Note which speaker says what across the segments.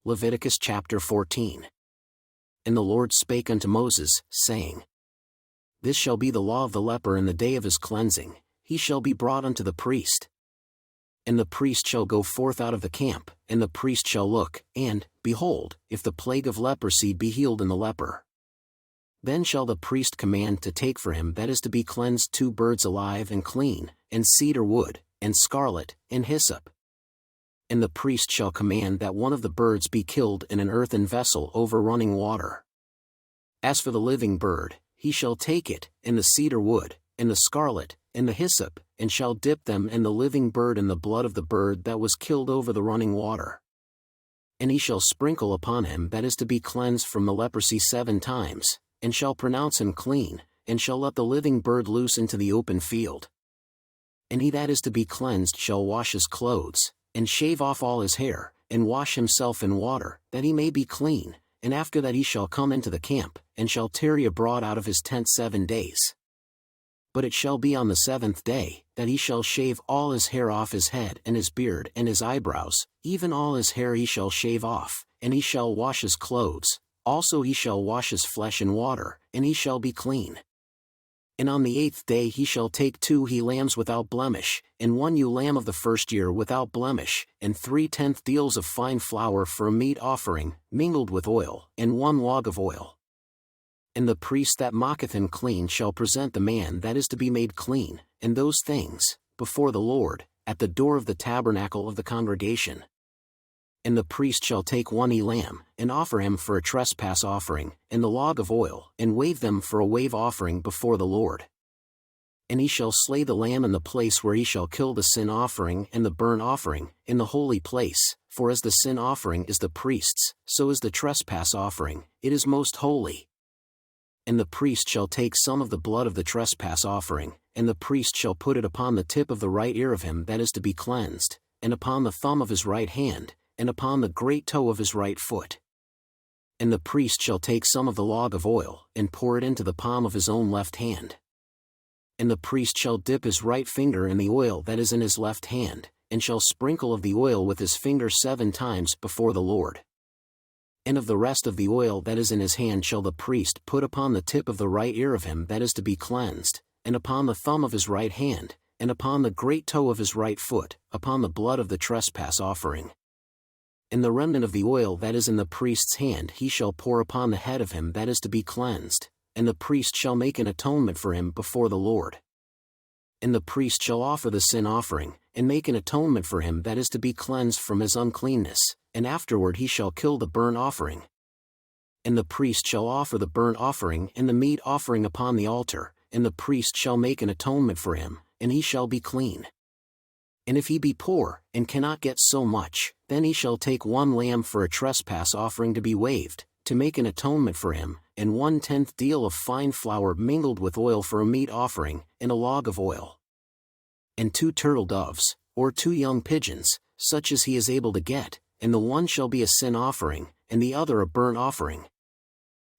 Speaker 1: Leviticus chapter 14. And the Lord spake unto Moses, saying, This shall be the law of the leper in the day of his cleansing, he shall be brought unto the priest. And the priest shall go forth out of the camp, and the priest shall look, and, behold, if the plague of leprosy be healed in the leper. Then shall the priest command to take for him that is to be cleansed 2 birds alive and clean, and cedar wood, and scarlet, and hyssop. And the priest shall command that one of the birds be killed in an earthen vessel over running water. As for the living bird, he shall take it, and the cedar wood, and the scarlet, and the hyssop, and shall dip them and the living bird in the blood of the bird that was killed over the running water. And he shall sprinkle upon him that is to be cleansed from the leprosy 7 times, and shall pronounce him clean, and shall let the living bird loose into the open field. And he that is to be cleansed shall wash his clothes, and shave off all his hair, and wash himself in water, that he may be clean, and after that he shall come into the camp, and shall tarry abroad out of his tent 7 days. But it shall be on the 7th day, that he shall shave all his hair off his head and his beard and his eyebrows, even all his hair he shall shave off, and he shall wash his clothes, also he shall wash his flesh in water, and he shall be clean. And on the 8th day he shall take 2 he lambs without blemish, and 1 ewe lamb of the first year without blemish, and 3/10 deals of fine flour for a meat offering, mingled with oil, and 1 log of oil. And the priest that maketh him clean shall present the man that is to be made clean, and those things, before the Lord, at the door of the tabernacle of the congregation. And the priest shall take 1 ewe lamb, and offer him for a trespass offering, and the log of oil, and wave them for a wave offering before the Lord. And he shall slay the lamb in the place where he shall kill the sin offering and the burnt offering, in the holy place, for as the sin offering is the priest's, so is the trespass offering, it is most holy. And the priest shall take some of the blood of the trespass offering, and the priest shall put it upon the tip of the right ear of him that is to be cleansed, and upon the thumb of his right hand, and upon the great toe of his right foot. And the priest shall take some of the log of oil, and pour it into the palm of his own left hand. And the priest shall dip his right finger in the oil that is in his left hand, and shall sprinkle of the oil with his finger 7 times before the Lord. And of the rest of the oil that is in his hand shall the priest put upon the tip of the right ear of him that is to be cleansed, and upon the thumb of his right hand, and upon the great toe of his right foot, upon the blood of the trespass offering. And the remnant of the oil that is in the priest's hand he shall pour upon the head of him that is to be cleansed, and the priest shall make an atonement for him before the Lord. And the priest shall offer the sin offering, and make an atonement for him that is to be cleansed from his uncleanness, and afterward he shall kill the burnt offering. And the priest shall offer the burnt offering and the meat offering upon the altar, and the priest shall make an atonement for him, and he shall be clean. And if he be poor, and cannot get so much, then he shall take 1 lamb for a trespass offering to be waved, to make an atonement for him, and 1/10 deal of fine flour mingled with oil for a meat offering, and a log of oil. And 2 turtle doves, or 2 young pigeons, such as he is able to get, and the one shall be a sin offering, and the other a burnt offering.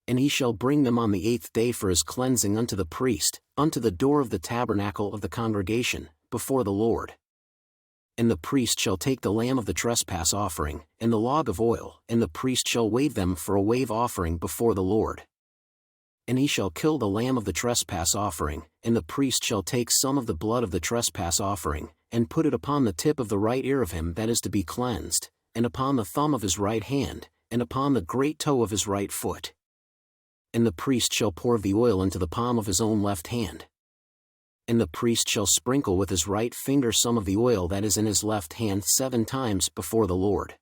Speaker 1: And he shall bring them on the 8th day for his cleansing unto the priest, unto the door of the tabernacle of the congregation, before the Lord. And the priest shall take the lamb of the trespass offering, and the log of oil, and the priest shall wave them for a wave offering before the Lord. And he shall kill the lamb of the trespass offering, and the priest shall take some of the blood of the trespass offering, and put it upon the tip of the right ear of him that is to be cleansed, and upon the thumb of his right hand, and upon the great toe of his right foot. And the priest shall pour the oil into the palm of his own left hand. And the priest shall sprinkle with his right finger some of the oil that is in his left hand 7 times before the Lord.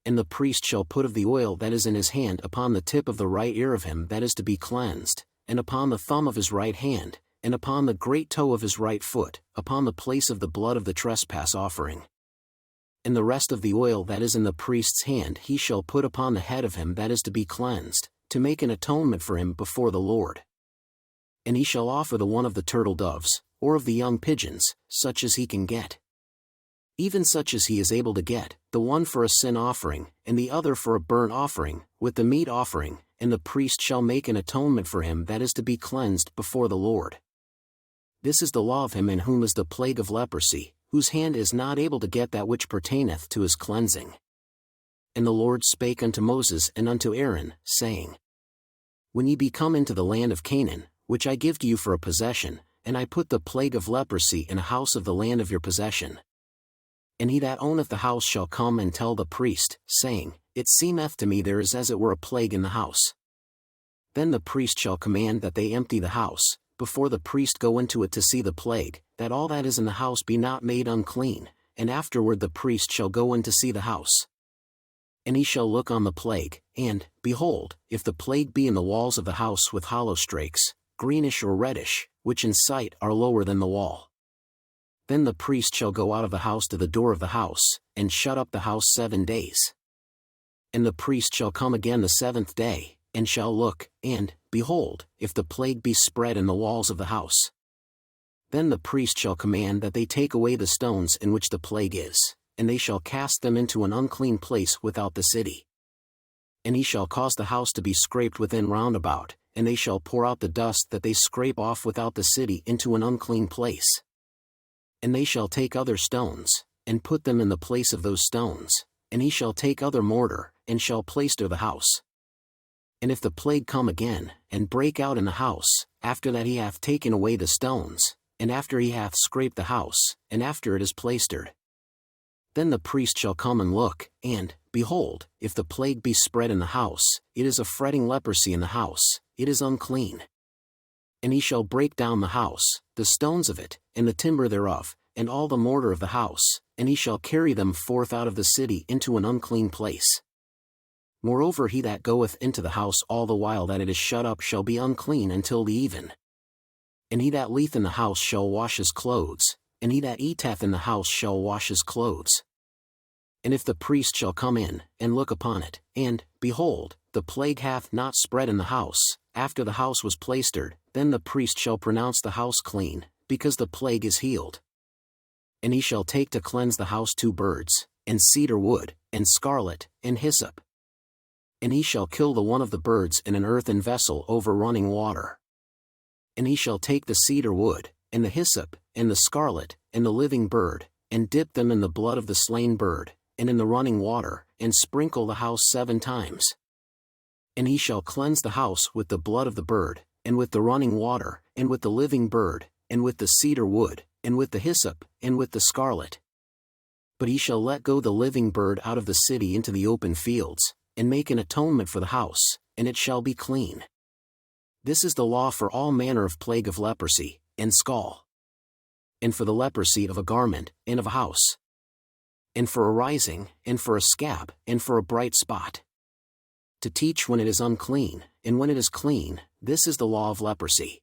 Speaker 1: And the priest shall put of the oil that is in his hand upon the tip of the right ear of him that is to be cleansed, and upon the thumb of his right hand, and upon the great toe of his right foot, upon the place of the blood of the trespass offering. And the rest of the oil that is in the priest's hand he shall put upon the head of him that is to be cleansed, to make an atonement for him before the Lord. And he shall offer the one of the turtle doves, or of the young pigeons, such as he can get. Even such as he is able to get, the one for a sin offering, and the other for a burnt offering, with the meat offering, and the priest shall make an atonement for him that is to be cleansed before the Lord. This is the law of him in whom is the plague of leprosy, whose hand is not able to get that which pertaineth to his cleansing. And the Lord spake unto Moses and unto Aaron, saying, When ye be come into the land of Canaan, which I give to you for a possession, and I put the plague of leprosy in a house of the land of your possession. And he that owneth the house shall come and tell the priest, saying, It seemeth to me there is as it were a plague in the house. Then the priest shall command that they empty the house, before the priest go into it to see the plague, that all that is in the house be not made unclean, and afterward the priest shall go in to see the house. And he shall look on the plague, and, behold, if the plague be in the walls of the house with hollow strakes, greenish or reddish, which in sight are lower than the wall. Then the priest shall go out of the house to the door of the house, and shut up the house 7 days. And the priest shall come again the 7th day, and shall look, and, behold, if the plague be spread in the walls of the house. Then the priest shall command that they take away the stones in which the plague is, and they shall cast them into an unclean place without the city. And he shall cause the house to be scraped within round about, and they shall pour out the dust that they scrape off without the city into an unclean place. And they shall take other stones, and put them in the place of those stones, and he shall take other mortar, and shall plaister the house. And if the plague come again, and break out in the house, after that he hath taken away the stones, and after he hath scraped the house, and after it is plaistered, then the priest shall come and look, and, behold, if the plague be spread in the house, it is a fretting leprosy in the house, it is unclean. And he shall break down the house, the stones of it, and the timber thereof, and all the mortar of the house, and he shall carry them forth out of the city into an unclean place. Moreover, he that goeth into the house all the while that it is shut up shall be unclean until the even. And he that lieth in the house shall wash his clothes, and he that eateth in the house shall wash his clothes. And if the priest shall come in, and look upon it, and, behold, the plague hath not spread in the house, after the house was plaistered, then the priest shall pronounce the house clean, because the plague is healed. And he shall take to cleanse the house 2 birds, and cedar wood, and scarlet, and hyssop. And he shall kill the one of the birds in an earthen vessel over running water. And he shall take the cedar wood, and the hyssop, and the scarlet, and the living bird, and dip them in the blood of the slain bird, and in the running water, and sprinkle the house 7 times. And he shall cleanse the house with the blood of the bird, and with the running water, and with the living bird, and with the cedar wood, and with the hyssop, and with the scarlet. But he shall let go the living bird out of the city into the open fields, and make an atonement for the house, and it shall be clean. This is the law for all manner of plague of leprosy, and scall. And for the leprosy of a garment, and of a house. And for a rising, and for a scab, and for a bright spot. To teach when it is unclean, and when it is clean, this is the law of leprosy.